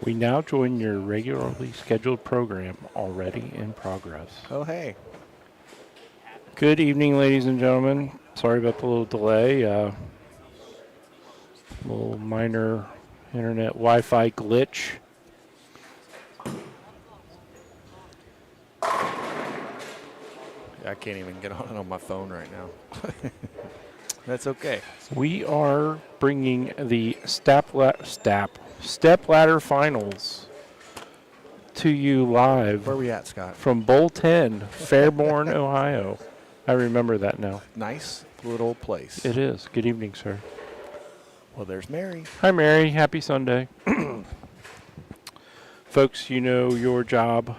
We now join your regularly scheduled program, already in progress. Oh, hey. Good evening, ladies and gentlemen. Sorry about the little delay. Little minor internet Wi-Fi glitch. I can't even get on my phone right now. That's okay. We are bringing the Step Ladder Finals to you live. Where are we at, Scott? From Bowl 10, Fairborn, Ohio. I remember that now. Nice little place. It is. Good evening, sir. Well, there's Mary. Hi, Mary. Happy Sunday. Folks, you know your job.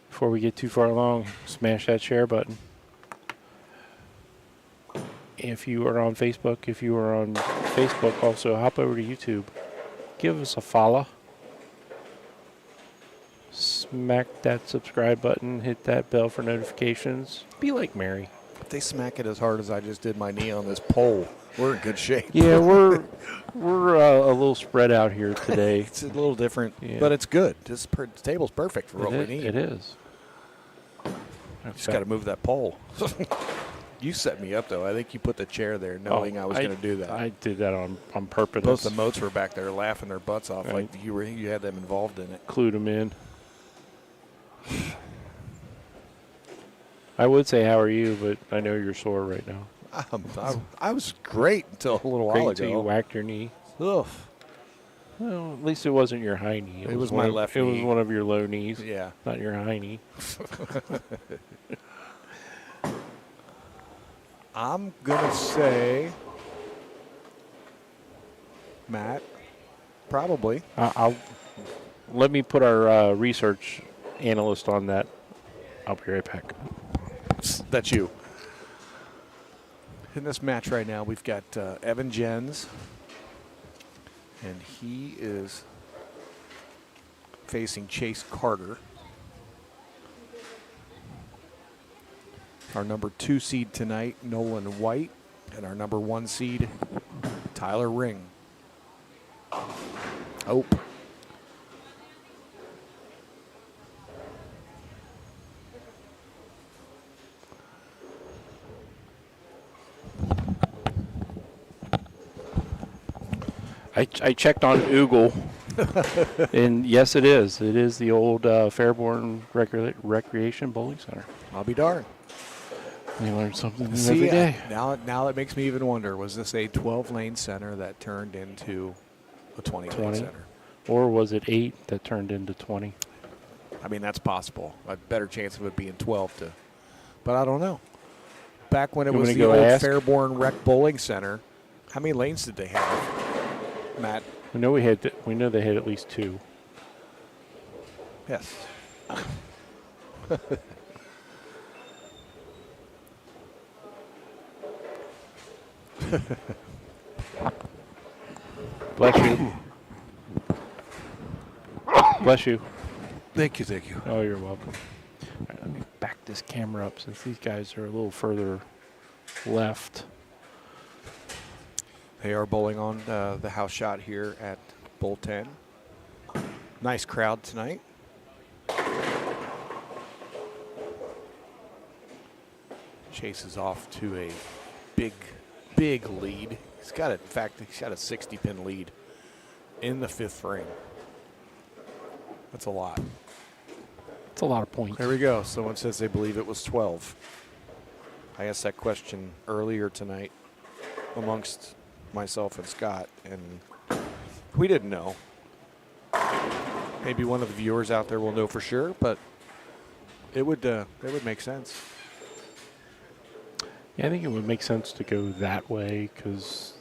Before we get too far along, smash that share button. If you are on Facebook, also hop over to YouTube. Give us a follow. Smack that subscribe button. Hit that bell for notifications. Be like Mary. If they smack it as hard as I just did my knee on this pole, we're in good shape. Yeah, we're a little spread out here today. It's a little different, yeah. But it's good. The table's perfect for what we need. It is. Just got to move that pole. You set me up, though. I think you put the chair there knowing I was going to do that. I did that on purpose. Both the moats were back there laughing their butts off like you had them involved in it. Clued them in. I would say, how are you, but I know you're sore right now. I was great until a little while ago. Until you whacked your knee. Ugh. Well, at least it wasn't your high knee. It was my left knee. It was one of your low knees. Yeah. Not your high knee. I'm going to say, Matt, probably. I'll let me put our research analyst on that. I'll be right back. That's you. In this match right now, we've got Evan Jens, and he is facing Chase Carter. Our number 2 seed tonight, Nolan White, and our number 1 seed, Tyler Ring. Oh. I checked on Google, and yes, it is. It is the old Fairborn Recreation Bowling Center. I'll be darned. You learn something new every day. Now it makes me even wonder, was this a 12-lane center that turned into a 20-lane center? Or was it 8 that turned into 20? I mean, that's possible. A better chance of it being 12 but I don't know. Back when it was the old Fairborn Rec Bowling Center, how many lanes did they have, Matt? We know they had at least 2. Yes. Bless you. Bless you. Thank you. Oh, you're welcome. All right, let me back this camera up since these guys are a little further left. They are bowling on the house shot here at Bowl 10. Nice crowd tonight. Chase is off to a big lead. He's got a 60-pin lead in the 5th frame. That's a lot. It's a lot of points. There we go. Someone says they believe it was 12. I asked that question earlier tonight amongst myself and Scott, and we didn't know. Maybe one of the viewers out there will know for sure, but it would make sense. Yeah, I think it would make sense to go that way because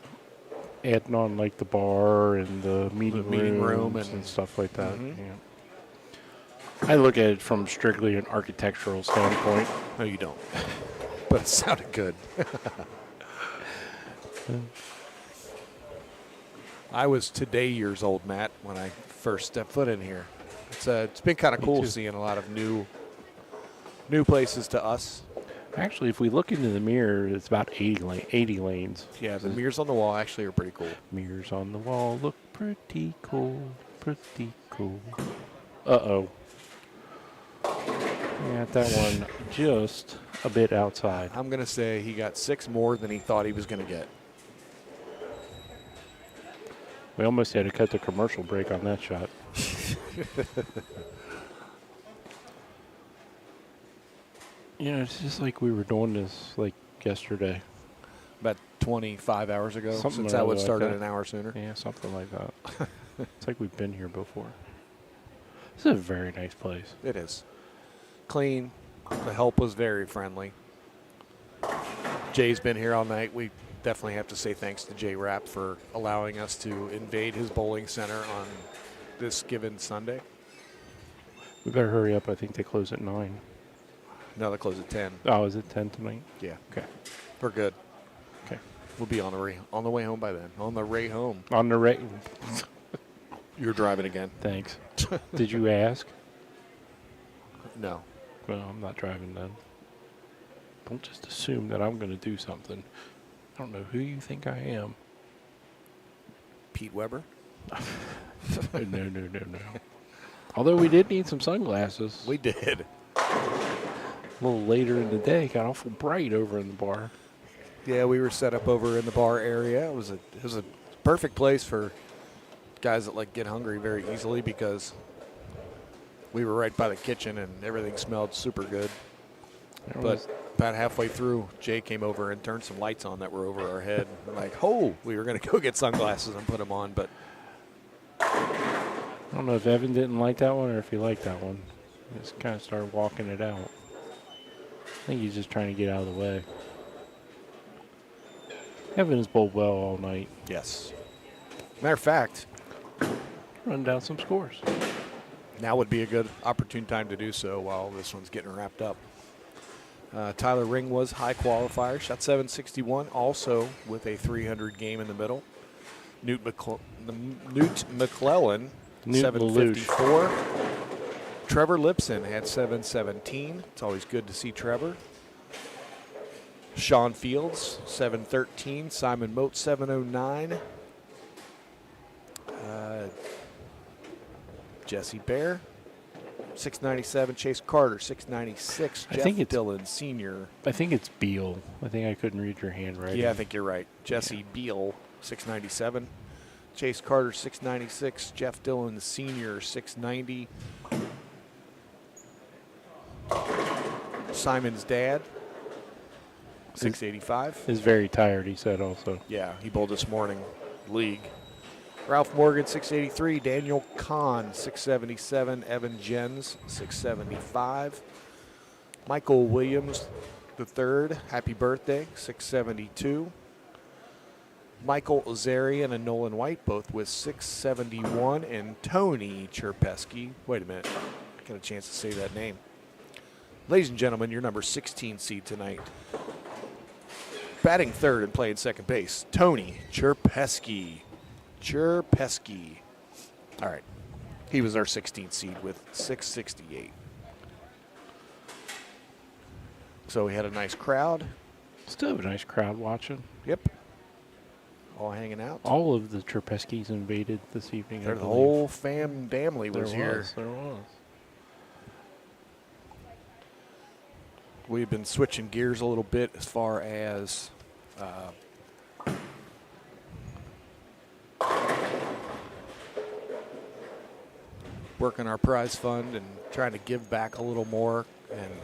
adding on like the bar and the meeting room and stuff like that. Mm-hmm. Yeah. I look at it from strictly an architectural standpoint. No, you don't. But it sounded good. I was today years old, Matt, when I first stepped foot in here. It's been kind of cool seeing a lot of new places to us. Actually, if we look into the mirror, it's about 80 lanes. Yeah, the mirrors on the wall actually are pretty cool. Mirrors on the wall look pretty cool. pretty cool. Uh-oh. Got that one just a bit outside. I'm going to say he got 6 more than he thought he was going to get. We almost had to cut the commercial break on that shot. You know, it's just like we were doing this like yesterday. About 25 hours ago, Something since that would like started that. an hour sooner. Yeah, something like that. It's like we've been here before. This is a very nice place. It is. Clean. The help was very friendly. Jay's been here all night. We definitely have to say thanks to Jay Rapp for allowing us to invade his bowling center on this given Sunday. We better hurry up. I think they close at 9. No, they close at 10. Oh, is it 10 tonight? Yeah. Okay. We're good. Okay. We'll be on the way home by then. On the way home. On the rate. You're driving again. Thanks. Did you ask? No. Well, I'm not driving then. Don't just assume that I'm going to do something. I don't know who you think I am. Pete Weber? No. Although we did need some sunglasses. We did. A little later in the day, got awful bright over in the bar. Yeah, we were set up over in the bar area. It was a perfect place for guys that like get hungry very easily because we were right by the kitchen and everything smelled super good. But about halfway through, Jay came over and turned some lights on that were over our head. We're like, oh, we were going to go get sunglasses and put them on, but I don't know if Evan didn't like that one or if he liked that one. He just kind of started walking it out. I think he's just trying to get out of the way. Evan has bowled well all night. yes. Matter of fact, Run down some scores. now would be a good opportune time to do so while this one's getting wrapped up. Tyler Ring was high qualifier, shot 761, also with a 300 game in the middle. Newt McClellan, Newt 754. Trevor Lipson had 717. It's always good to see Trevor. Sean Fields, 713. Simon Moat, 709. Jesse Bear, 697. Chase Carter, 696. I Jeff think it's- Dillon, Sr. I think it's Beal. I think I couldn't read your handwriting. Yeah, I think you're right. Jesse Beal, 697. Chase Carter, 696. Jeff Dillon, Sr., 690. Simon's dad, 685. Is very tired, he said also. Yeah, he bowled this morning, league. Ralph Morgan, 683. Daniel Kahn, 677. Evan Jens, 675. Michael Williams III, happy birthday, 672. Michael Ozarian and Nolan White, both with 671. And Tony Cherpesky. Wait a minute. I got a chance to say that name. Ladies and gentlemen, your number 16 seed tonight. Batting third and playing second base, Tony Cherpesky. All right. He was our 16th seed with 668. So we had a nice crowd. Still have a nice crowd watching. Yep. All hanging out. All of the Cherpeskys invaded this evening. The whole family was here. There was. We've been switching gears a little bit as far as working our prize fund and trying to give back a little more.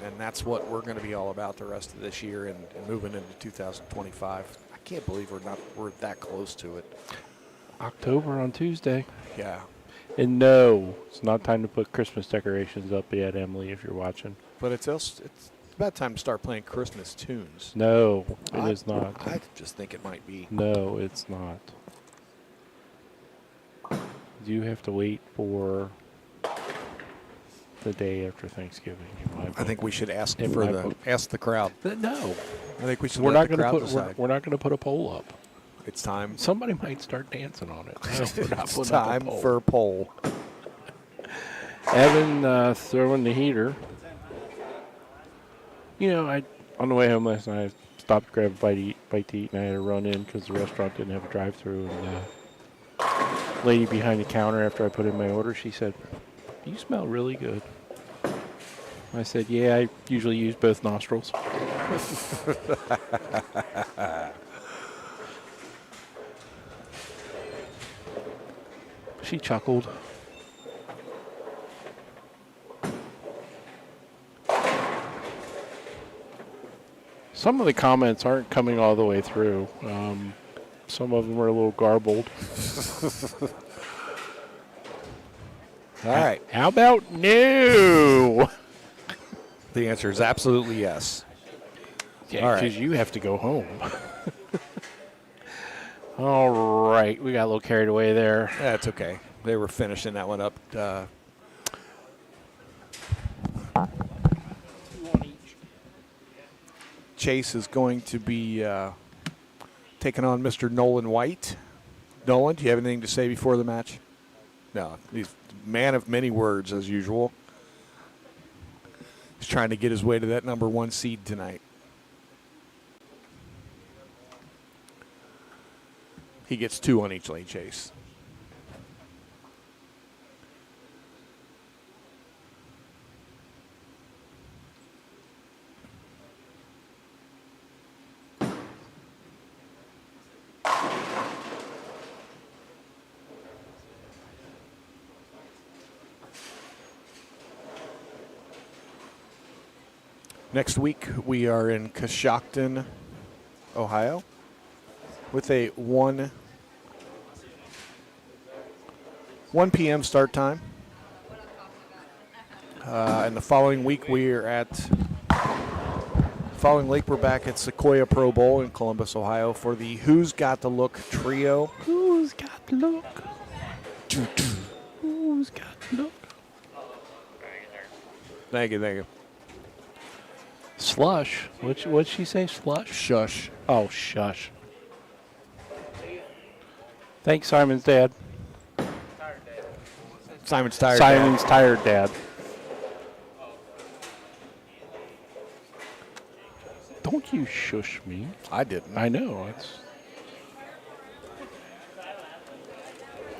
And that's what we're going to be all about the rest of this year and moving into 2025. I can't believe we're that close to it. October on Tuesday. Yeah. And no, it's not time to put Christmas decorations up yet, Emily, if you're watching. But it's about time to start playing Christmas tunes. No, it is not. I just think it might be. No, it's not. You have to wait for the day after Thanksgiving. I think we should ask In for my the book. ask the crowd. No, I think we should we're let not the going to crowd put. decide. We're not going to put a poll up. It's time. Somebody might start dancing on it. No, we're not It's putting up a time poll. for a poll. Evan throwing the heater. You know, on the way home last night, I stopped to grab a bite to eat, and I had to run in because the restaurant didn't have a drive-through. And lady behind the counter after I put in my order, she said, "You smell really good." I said, "Yeah, I usually use both nostrils." She chuckled. Some of the comments aren't coming all the way through. Some of them are a little garbled. All right. How about no? The answer is absolutely yes. Yeah, because you have to go home. All right. We got a little carried away there. That's okay. They were finishing that one up. Chase is going to be taking on Mr. Nolan White. Nolan, do you have anything to say before the match? No. He's a man of many words, as usual. He's trying to get his way to that number 1 seed tonight. He gets 2 on each lane, Chase. Next week, we are in Coshocton, Ohio, with a 1 p.m. start time. And the following week, we're back at Sequoia Pro Bowl in Columbus, Ohio, for the Who's Got the Look trio. Who's got the look? Who's got the look? Thank you. Slush. What'd she say? Slush? Shush. Oh, shush. Thanks, Simon's dad. Simon's tired. Simon's tired dad. Don't you shush me. I didn't. I know. It's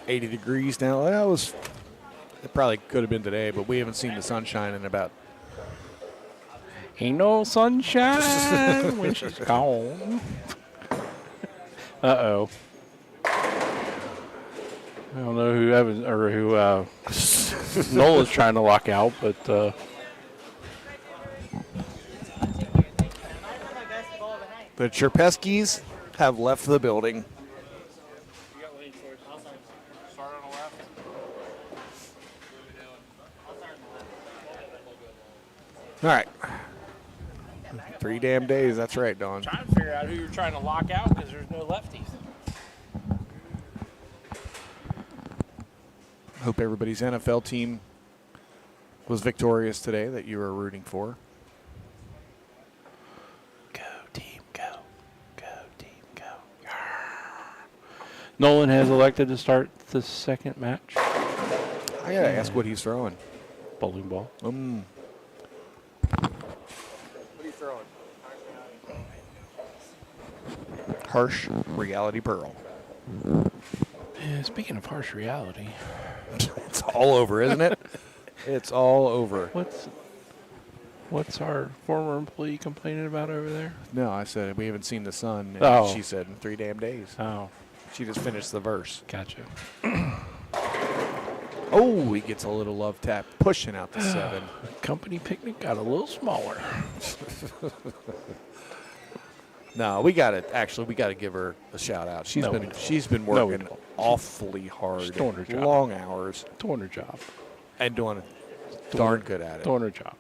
80 degrees now. It probably could have been today, but we haven't seen the sunshine in about. ain't no sunshine when she's gone. Uh-oh. I don't know who Nola's trying to lock out, but The Cherpeskis have left the building. All right. 3 damn days. That's right, Don. trying to figure out who you're trying to lock out because there's no lefties. Hope everybody's NFL team was victorious today that you were rooting for. Go, team, go. Go, team, go. Nolan has elected to start the second match. I got to ask what he's throwing. Bowling ball. What are you throwing? Harsh Reality Pearl. Yeah, speaking of harsh reality. It's all over, isn't it? It's all over. What's our former employee complaining about over there? No, I said we haven't seen the sun. And Oh. She said in 3 damn days. Oh, She just finished the verse. gotcha. Oh, he gets a little love tap, pushing out the 7. Company picnic got a little smaller. No, we got to give her a shout out. She's been working don't. awfully hard, She's doing her job. long hours, Doing her job. and doing darn good at it. Doing her job.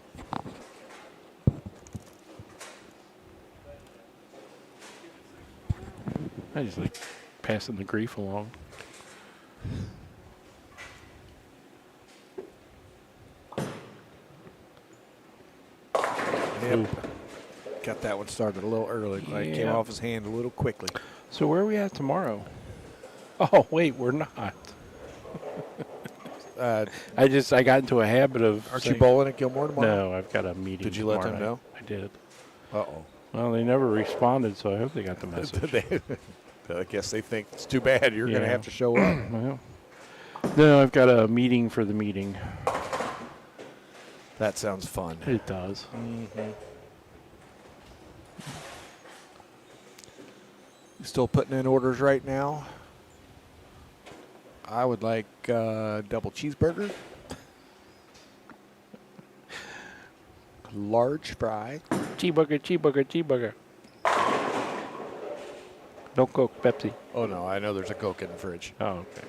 I just like passing the grief along. Yep. Got that one started a little early. It came Yeah. off his hand a little quickly. So where are we at tomorrow? Oh, wait, we're not. I got into a habit of Aren't you bowling at Gilmore tomorrow? No, I've got a meeting. Did you let tomorrow them night. know? I did. Uh-oh. Well, they never responded, so I hope they got the message. I guess they think it's too bad. You're going to Yeah. have to show up. Well, No, I've got a meeting for the meeting. That sounds fun. It does. Mm-hmm. Still putting in orders right now. I would like double cheeseburger, large fry. Cheeseburger, cheeseburger, cheeseburger. No Coke, Pepsi. Oh, no, I know there's a Coke in the fridge. Oh, okay.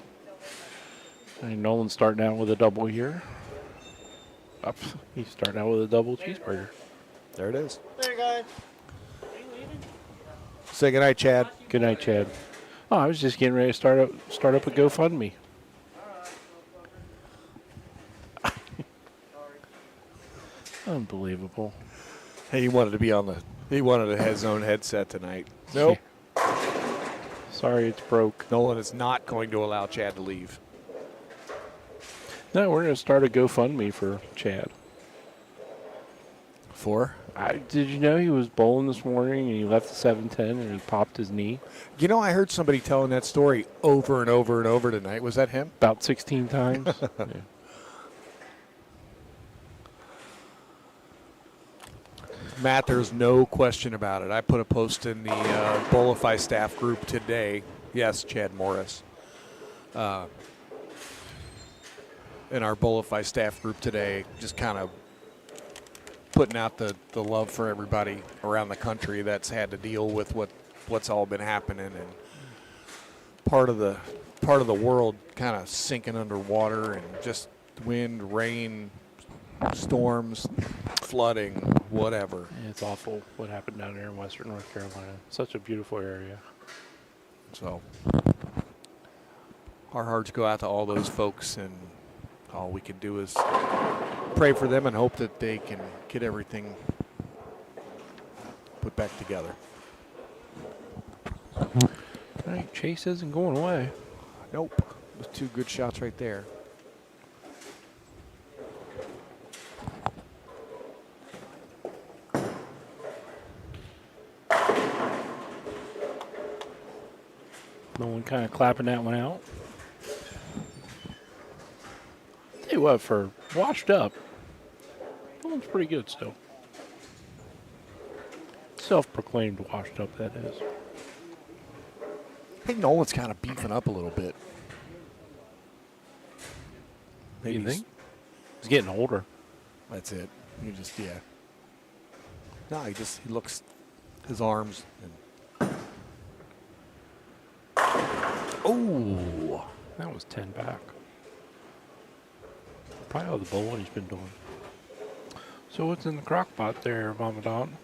And Nolan's starting out with a double here. Up. He's starting out with a double cheeseburger. There it is. There, guys. Are you leaving? Say goodnight, Chad. Good night, Chad. Oh, I was just getting ready to start up a GoFundMe. Unbelievable. Hey, he wanted to be on the. He wanted to have his own headset tonight. Nope. Sorry, it's broke. Nolan is not going to allow Chad to leave. No, we're going to start a GoFundMe for Chad. For? Did you know he was bowling this morning and he left the 710 and he popped his knee? You know, I heard somebody telling that story over and over and over tonight. Was that him? About 16 times. Yeah. Matt, there's no question about it. I put a post in the BowlerHQ staff group today. Yes, Chad Morris. In our BowlerHQ staff group today, just kind of putting out the love for everybody around the country that's had to deal with what's all been happening, and part of the world kind of sinking underwater, and just wind, rain, storms, flooding, whatever. Yeah, it's awful what happened down there in western North Carolina. Such a beautiful area. So our hearts go out to all those folks, and all we can do is pray for them and hope that they can get everything put back together. All right, Chase isn't going away. Nope. Those two good shots right there. No one kind of clapping that one out. Tell you what, for washed up, that one's pretty good still. Self-proclaimed washed up, that is. I think Nolan's kind of beefing up a little bit. You think? He's getting older. That's it. You just, yeah. No, he looks, his arms. And Oh, that was 10 back. Probably all the bowling he's been doing. So what's in the crock pot there, Mama Don?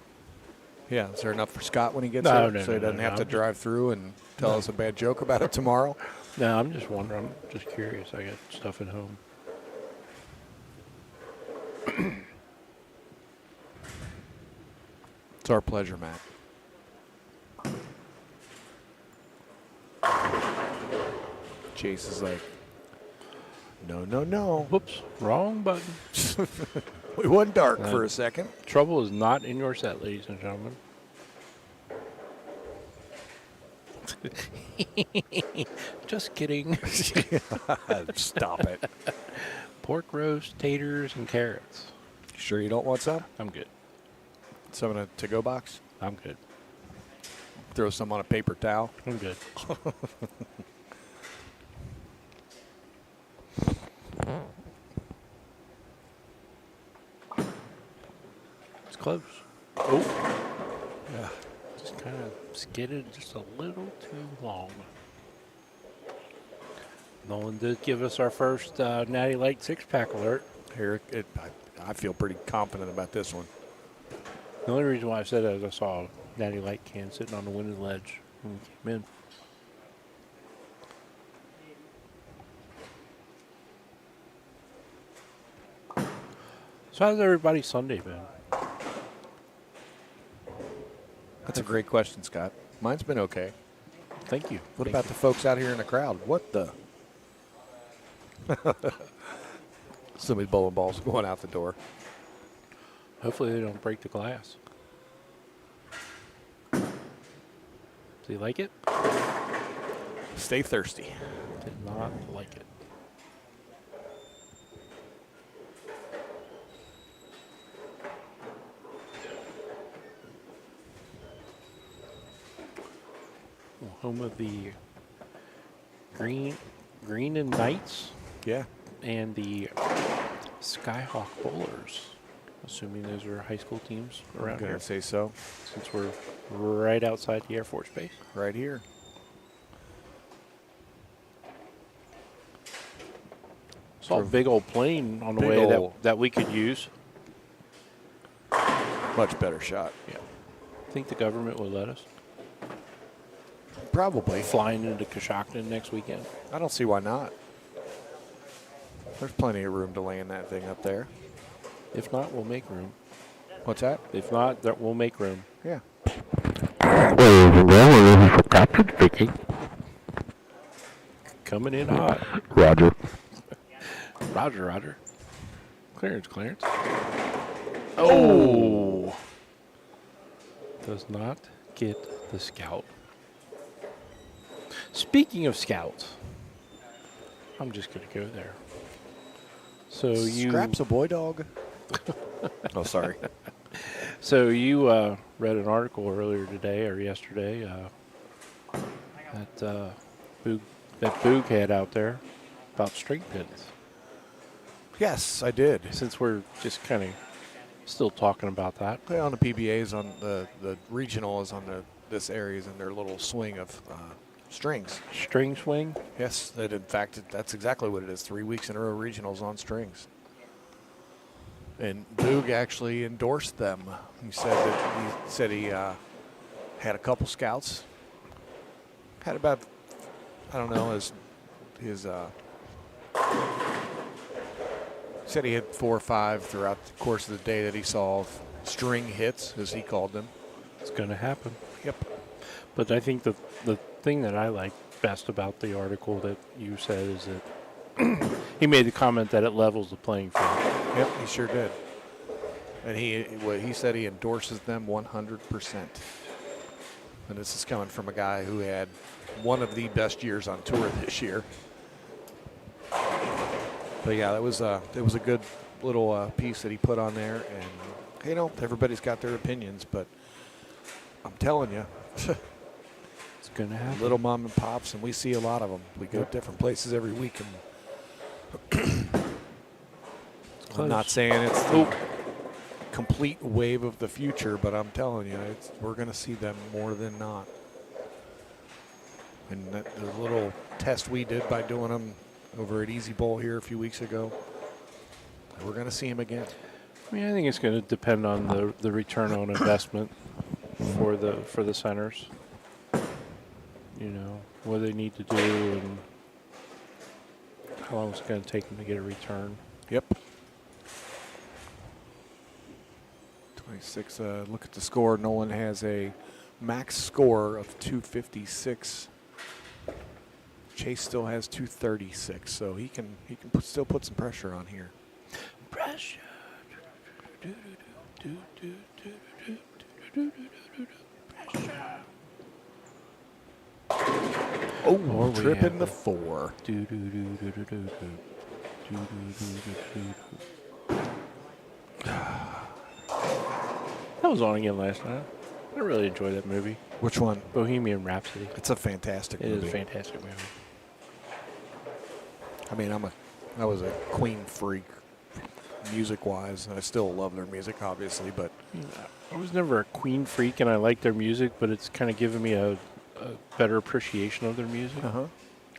yeah, is there enough for Scott when he gets No, there? no, So he no, doesn't no, have to I'm drive through and tell us a bad joke about it tomorrow? No, I'm just wondering. I'm just curious. I got stuff at home. It's our pleasure, Matt. Chase is like, no, no, no. Whoops, wrong button. We went dark for a second. Trouble is not in your set, ladies and gentlemen. Just kidding. Stop it. Pork roast, taters, and carrots. Sure you don't want some? I'm good. Some in a to-go box? I'm good. Throw some on a paper towel? I'm good. It's close. Oh. Yeah. Just kind of skidded just a little too long. Nolan did give us our first Natty Light six-pack alert. Here, I feel pretty confident about this one. The only reason why I said that is I saw a Natty Light can sitting on the window ledge when we came in. So how's everybody's Sunday been? That's a great question, Scott. Mine's been okay. Thank you. What Thank about you. the folks out here in the crowd? What the? Somebody's bowling balls going out the door. Hopefully they don't break the glass. Do you like it? Stay thirsty. Did not like it. home of the Green and Knights Yeah. and the Skyhawk Bowlers. Assuming those are high school teams I'm around going here, to say so. since we're right outside the Air Force Base. Right here. Saw a big old plane on the Big way ol'. that we could use. Much better shot. Yeah. Think the government will let us Probably. flying into Coshocton next weekend? I don't see why not. There's plenty of room to land that thing up there. If not, we'll make room. What's that? If not, we'll make room. Yeah. Captain speaking. Coming in hot. Roger. Roger. Clearance. Oh! Does not get the scout. Speaking of scouts, I'm just going to go there. So you Scraps a boy dog. Oh, sorry. So you read an article earlier today or yesterday that Boog had out there about string pins. Yes, I did. Since we're just kind of still talking about that, On the PBAs, on the regional is on this area is in their little swing of strings. string swing. Yes, that in fact that's exactly what it is. 3 weeks in a row regionals on strings. And Boog actually endorsed them. He said he had a couple scouts. Had about, I don't know, his said he had 4 or 5 throughout the course of the day that he saw of string hits, as he called them. It's going to happen. Yep. But I think the thing that I like best about the article that you said is that he made the comment that it levels the playing field. Yep, he sure did. And he said he endorses them 100%. And this is coming from a guy who had one of the best years on tour this year. But yeah, it was a good little piece that he put on there. And you know, everybody's got their opinions, but I'm telling you, It's going to happen. little mom and pops, and we see a lot of them. We go to different places every week, and I'm not saying it's the complete wave of the future, but I'm telling you, we're going to see them more than not. And the little test we did by doing them over at Easy Bowl here a few weeks ago, we're going to see them again. I mean, I think it's going to depend on the return on investment for the centers. You know, what they need to do and how long it's going to take them to get a return. Yep. 26. Look at the score. Nolan has a max score of 256. Chase still has 236, so he can still put some pressure on here. Pressure. Oh, we tripping have the a- 4. That was on again last night. I really enjoyed that movie, Which one? Bohemian Rhapsody. It's a fantastic It movie. is a fantastic movie. I mean, I was a Queen freak, music-wise. I still love their music, obviously, but I was never a Queen freak, and I like their music, but it's kind of given me a better appreciation of their music. I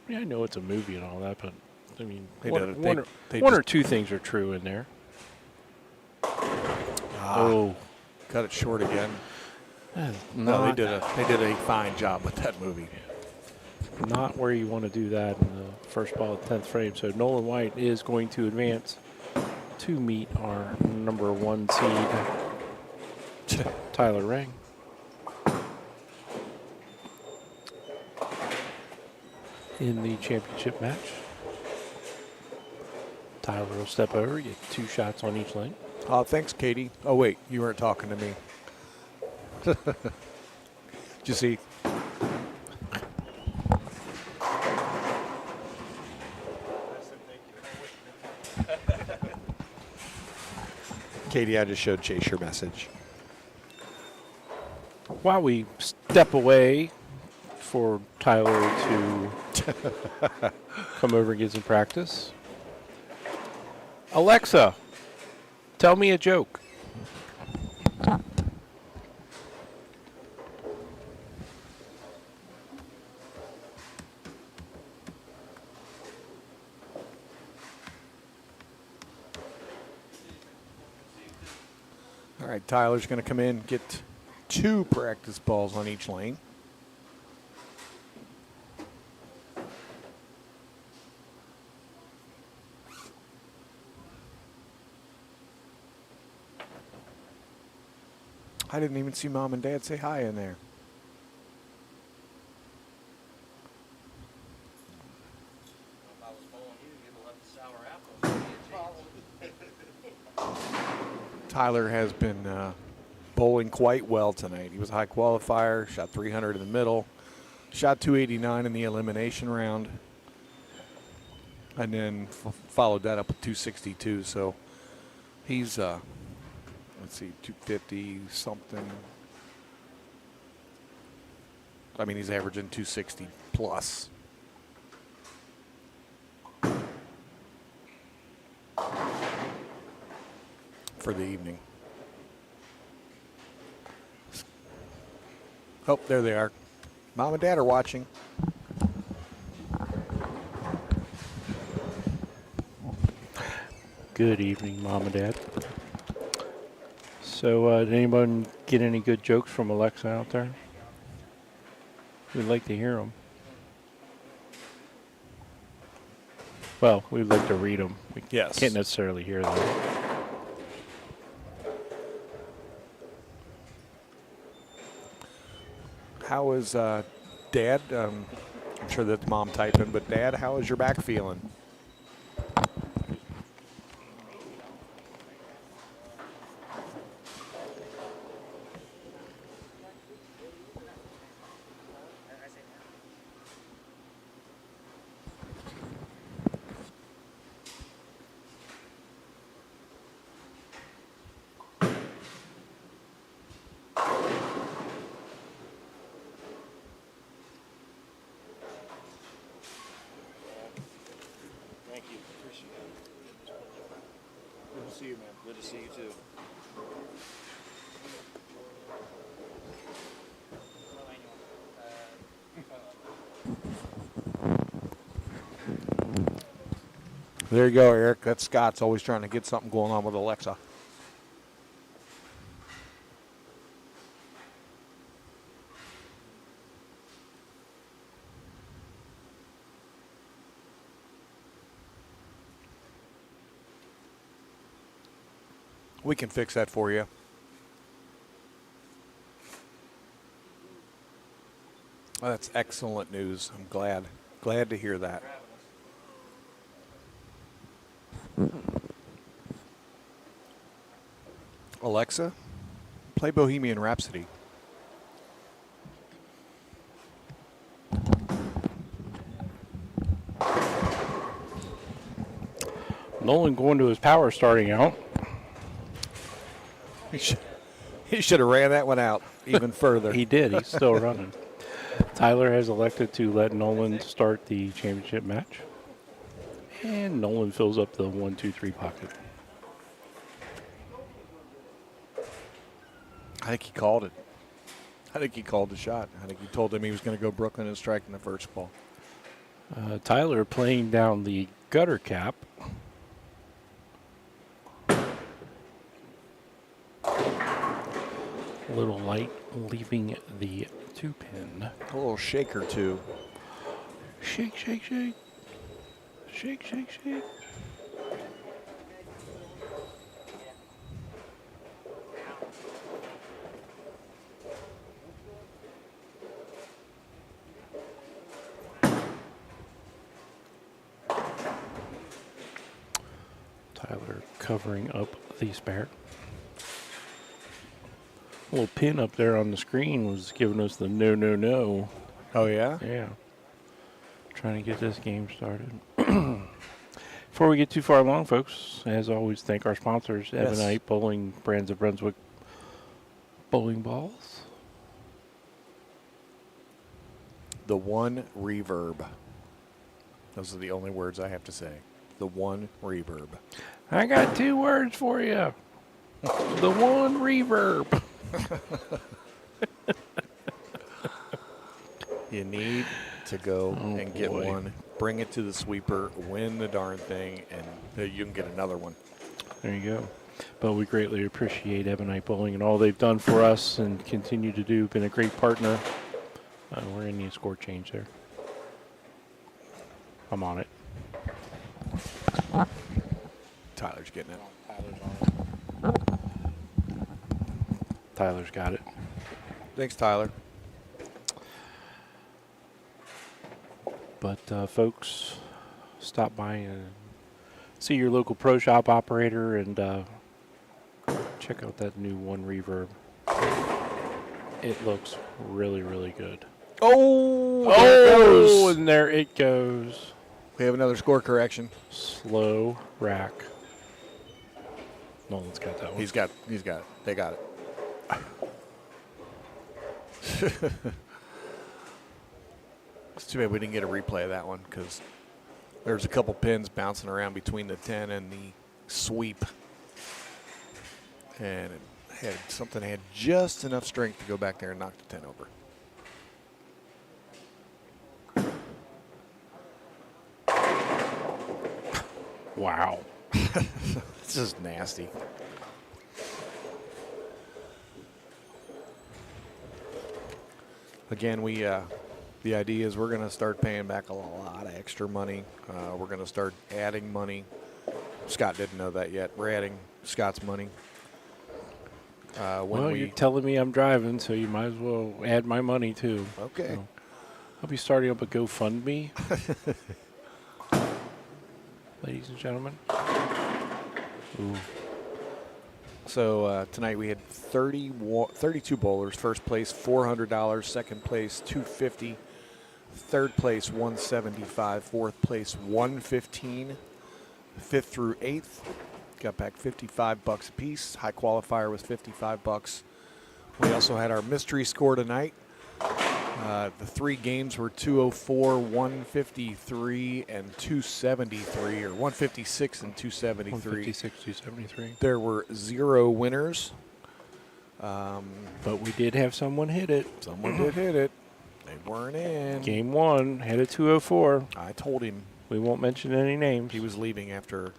mean, I know it's a movie and all that, but I mean, They one, did it. one, They or, one or just- two things are true in there. Oh, cut it short again. No, not, they did a fine job with that movie. not where you want to do that in the first ball of the 10th frame. So Nolan White is going to advance to meet our number 1 seed, Tyler Ring. In the championship match. Tyler will step over, get 2 shots on each lane. Thanks, Katie. Oh, wait, you weren't talking to me. Did you see? Katie, I just showed Chase your message. While we step away for Tyler to come over and get some practice. Alexa, tell me a joke. All right, Tyler's going to come in, get 2 practice balls on each lane. I didn't even see Mom and Dad say hi in there. If I was bowling you, you'd have left the sour apples. Tyler has been bowling quite well tonight. He was a high qualifier, shot 300 in the middle, shot 289 in the elimination round, and then followed that up with 262. So he's, let's see, 250 something. I mean, he's averaging 260 plus. For the evening. Oh, there they are. Mom and Dad are watching. Good evening, Mom and Dad. So, did anyone get any good jokes from Alexa out there? We'd like to hear them. Well, we'd like to read them. We Yes. can't necessarily hear them. How is Dad? I'm sure that's Mom typing, but Dad, how is your back feeling? Thank you. Appreciate it. Good to see you, man. Good to see you, too. There you go, Eric. That's Scott's always trying to get something going on with Alexa. We can fix that for you. Oh, that's excellent news. I'm glad to hear that. Alexa, play Bohemian Rhapsody. Nolan going to his power starting out. He should have ran that one out even further. He did. He's still running. Tyler has elected to let Nolan start the championship match. And Nolan fills up the 1, 2, 3 pocket. I think he called it. I think he called the shot. I think he told him he was going to go Brooklyn and strike in the first ball. Tyler playing down the gutter cap. A little light, leaving the 2-pin. A little shake or two. Shake, shake, shake. Shake, shake, shake. Tyler covering up the spare. Little pin up there on the screen was giving us the no, no, no. Oh, yeah? Yeah. Trying to get this game started. Before we get too far along, folks, as always, thank our sponsors, Yes. Ebonite Bowling, Brands of Brunswick Bowling Balls. The one reverb. Those are the only words I have to say. The one reverb. I got 2 words for you. The one reverb. You need to go and get boy. one, bring it to the sweeper, win the darn thing, and you can get another one. There you go. But we greatly appreciate Ebonite Bowling and all they've done for us and continue to do. Been a great partner. We're going to need a score change there. I'm on it. Tyler's getting it. Tyler's got it. Thanks, Tyler. But folks, stop by and see your local pro shop operator and check out that new one reverb. It looks really, really good. Oh, And there it goes. we have another score correction. Slow rack. Nolan's got that one. He's got it. They got it. It's too bad we didn't get a replay of that one because there's a couple pins bouncing around between the 10 and the sweep. And it had just enough strength to go back there and knock the 10 over. Wow. This is nasty. Again, the idea is we're going to start paying back a lot of extra money. We're going to start adding money. Scott didn't know that yet. We're adding Scott's money. You're telling me I'm driving, so you might as well add my money too. Okay. So, I'll be starting up a GoFundMe. Ladies and gentlemen. Ooh. So tonight we had 32 bowlers. First place $400, second place $250, third place $175, fourth place $115, fifth through eighth got back $55 a piece. High qualifier was $55. We also had our mystery score tonight. The 3 games were 204, 153, and 273, or 156 and 273. 156, 273. There were 0 winners. But we did have someone hit it. Someone did hit it. They weren't in. Game 1 had a 204. I told him We won't mention any names. he was leaving after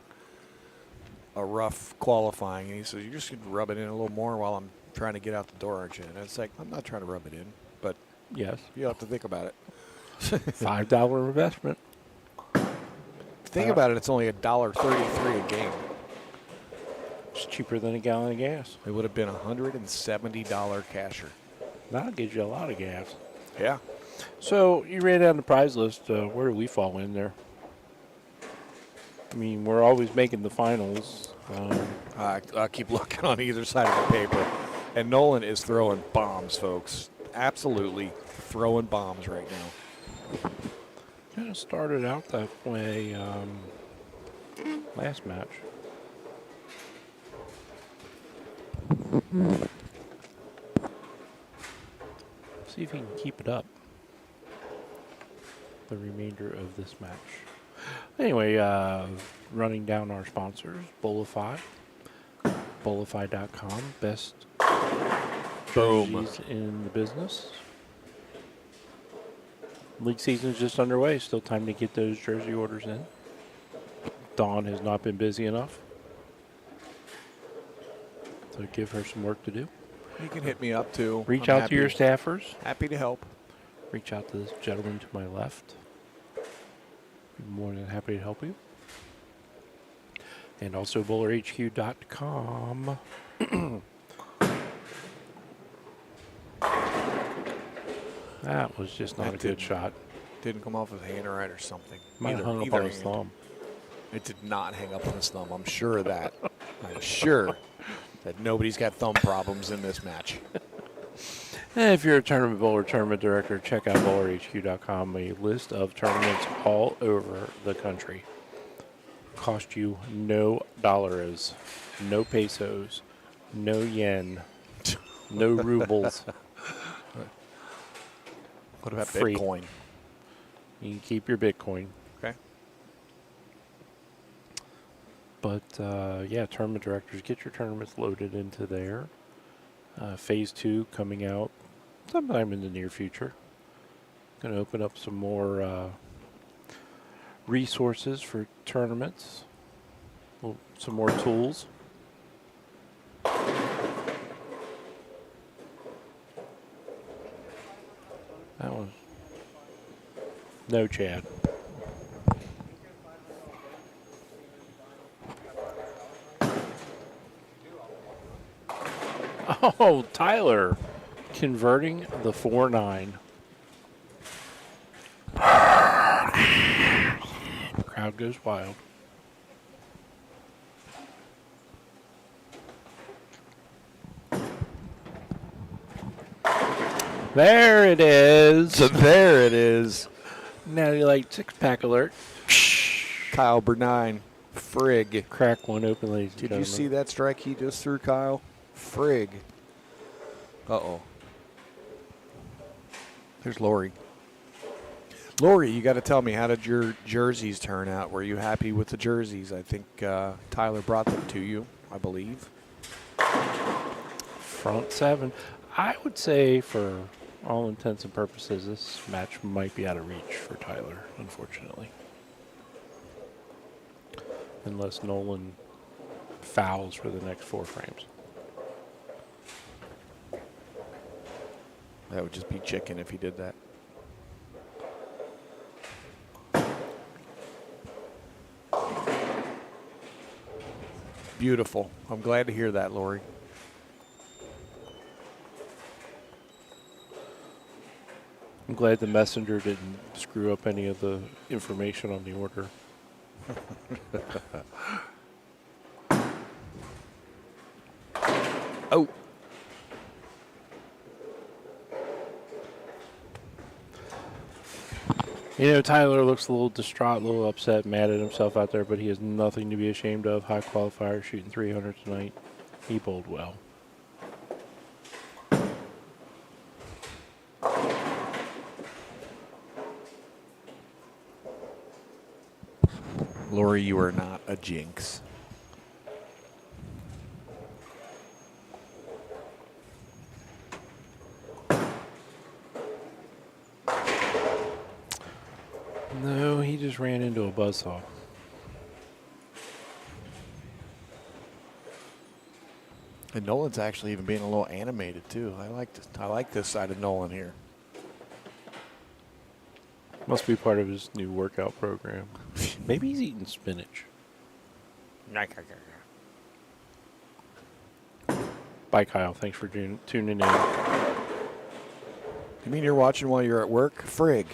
a rough qualifying. And he says, "You're just going to rub it in a little more while I'm trying to get out the door, aren't you?" And it's like, I'm not trying to rub it in, but Yes. you'll have to think about it. $5 investment. Think about it. It's only $1.33 a game. It's cheaper than a gallon of gas. It would have been $170 casher. That'll get you a lot of gas. Yeah. So you ran down the prize list. Where do we fall in there? I mean, we're always making the finals. I keep looking on either side of the paper. And Nolan is throwing bombs, folks. Absolutely throwing bombs right now. Kind of started out that way last match. See if he can keep it up the remainder of this match. Anyway, running down our sponsors, BowlerHQ, BowlerHQ.com, best jerseys in the business. League season is just underway. Still time to get those jersey orders in. Dawn has not been busy enough. So give her some work to do. You can hit me up, too. Reach I'm out to your staffers. Happy to help. Reach out to this gentleman to my left. Be more than happy to help you. And also BowlerHQ.com. That was just not a good shot. Didn't come off his hand right or something. Might have hung up on his thumb. It did not hang up on his thumb. I'm sure of that. I'm sure that nobody's got thumb problems in this match. And if you're a tournament bowler, tournament director, check out BowlerHQ.com, a list of tournaments all over the country. Cost you no dollars, no pesos, no yen, no rubles. What about Free. Bitcoin? You can keep your Bitcoin. Okay. But, yeah, tournament directors, get your tournaments loaded into there. Phase 2 coming out sometime in the near future. Going to open up some more resources for tournaments. Some more tools. That one. No, Chad. Oh, Tyler converting the 4-9. Crowd goes wild. There it is. So there it is. Now you like 6-pack alert. Kyle Bernine. Frig. Crack one open, ladies and Did gentlemen. you see that strike he just threw, Kyle? Frig. Uh-oh. There's Lori. Lori, you got to tell me, how did your jerseys turn out? Were you happy with the jerseys? I think Tyler brought them to you, I believe. Front 7. I would say for all intents and purposes, this match might be out of reach for Tyler, unfortunately. Unless Nolan fouls for the next 4 frames. That would just be chicken if he did that. Beautiful. I'm glad to hear that, Lori. I'm glad the messenger didn't screw up any of the information on the order. Oh. You know, Tyler looks a little distraught, a little upset, mad at himself out there, but he has nothing to be ashamed of. High qualifier, shooting 300 tonight. He bowled well. Lori, you are not a jinx. No, he just ran into a buzzsaw. And Nolan's actually even being a little animated too. I like this side of Nolan here. Must be part of his new workout program. Maybe he's eating spinach. Bye, Kyle. Thanks for tuning in. You mean you're watching while you're at work? Frig.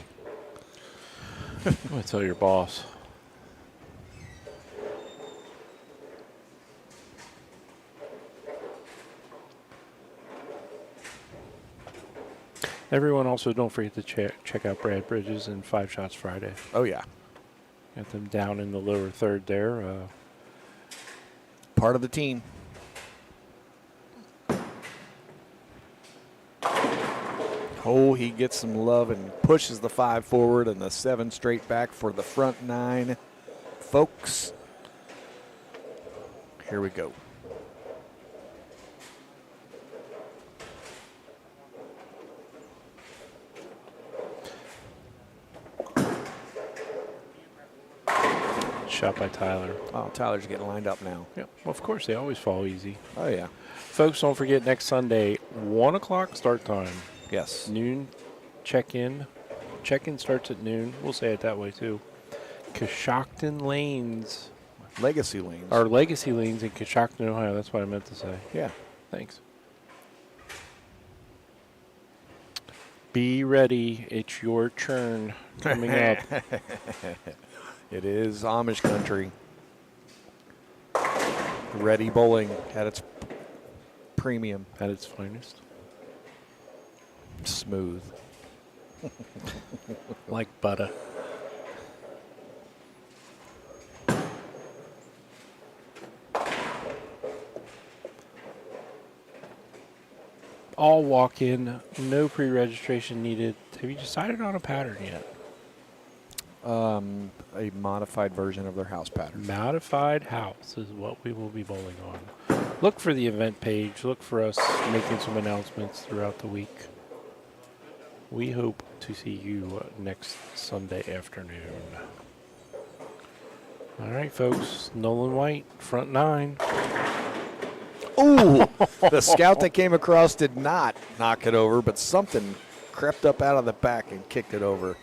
I'm going to tell your boss. Everyone also don't forget to check out Brad Bridges and 5 Shots Friday. Oh, yeah. Got them down in the lower third there. Part of the team. Oh, he gets some love and pushes the 5 forward and the 7 straight back for the front 9. Folks, here we go. Shot by Tyler. Oh, Tyler's getting lined up now. Yep. Well, of course, they always fall easy. Oh, yeah. Folks, don't forget next Sunday, 1 o'clock start time. Yes. Noon check-in. Check-in starts at noon. We'll say it that way, too. Coshocton Lanes. Legacy lanes. Our Legacy Lanes in Coshocton, Ohio. That's what I meant to say. Yeah. Thanks. Be ready. It's your turn coming up. It is Amish country. Ready bowling at its premium. At its finest. Smooth. Like butter. All walk in, no pre-registration needed. Have you decided on a pattern yet? A modified version of their house pattern. Modified house is what we will be bowling on. Look for the event page. Look for us making some announcements throughout the week. We hope to see you next Sunday afternoon. All right, folks. Nolan White, front 9. Ooh! The scout that came across did not knock it over, but something crept up out of the back and kicked it over.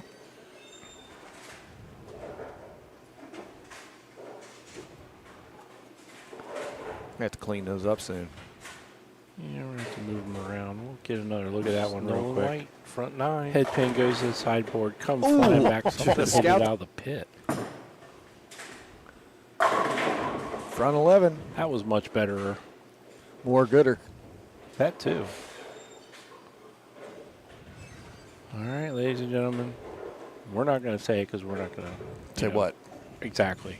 I have to clean those up soon. Yeah, we're going to have to move them around. We'll get another look at that one real Nolan quick. White, front 9. Head pin goes to the sideboard. Comes Ooh. flying back. The Something hit it scout- out of the pit. Front 11. That was much better. More gooder. That too. All right, ladies and gentlemen. We're not going to say it because we're not going to Say what? Exactly.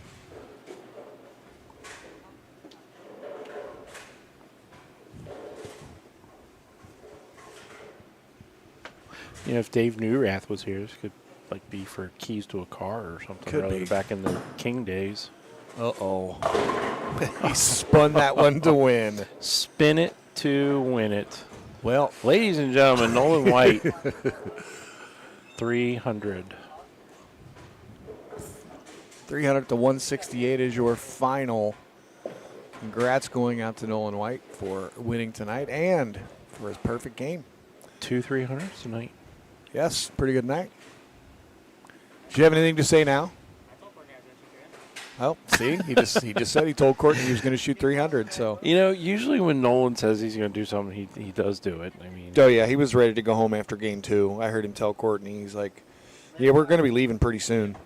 You know, if Dave Newrath was here, this could like be for keys to a car or something. Could or other be. back in the King days. Uh-oh. He spun that one to win. Spin it to win it. Well, Ladies and gentlemen, Nolan White, 300. 300 to 168 is your final. Congrats going out to Nolan White for winning tonight and for his perfect game. 2 300s tonight. Yes, pretty good night. Do you have anything to say now? Oh, see, he just said he told Courtney he was going to shoot 300. So, You know, usually when Nolan says he's going to do something, he does do it. I mean, oh yeah, he was ready to go home after game 2. I heard him tell Courtney, he's like, "Yeah, we're going to be leaving pretty soon."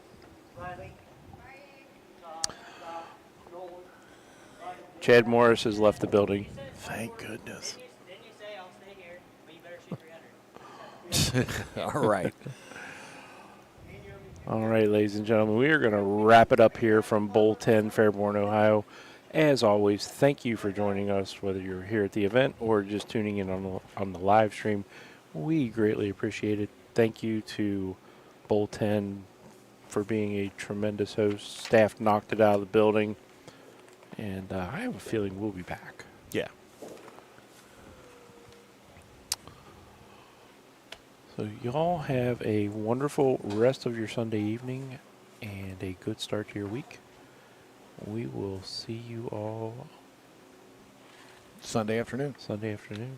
Chad Morris has left the building. Thank goodness. Didn't you say I'll stay here, but you better shoot 300? All right. All right, ladies and gentlemen, we are going to wrap it up here from Bowl 10, Fairborn, Ohio. As always, thank you for joining us, whether you're here at the event or just tuning in on the live stream. We greatly appreciate it. Thank you to Bowl 10 for being a tremendous host. Staff knocked it out of the building, and I have a feeling we'll be back. Yeah. So y'all have a wonderful rest of your Sunday evening and a good start to your week. We will see you all Sunday afternoon. Sunday afternoon.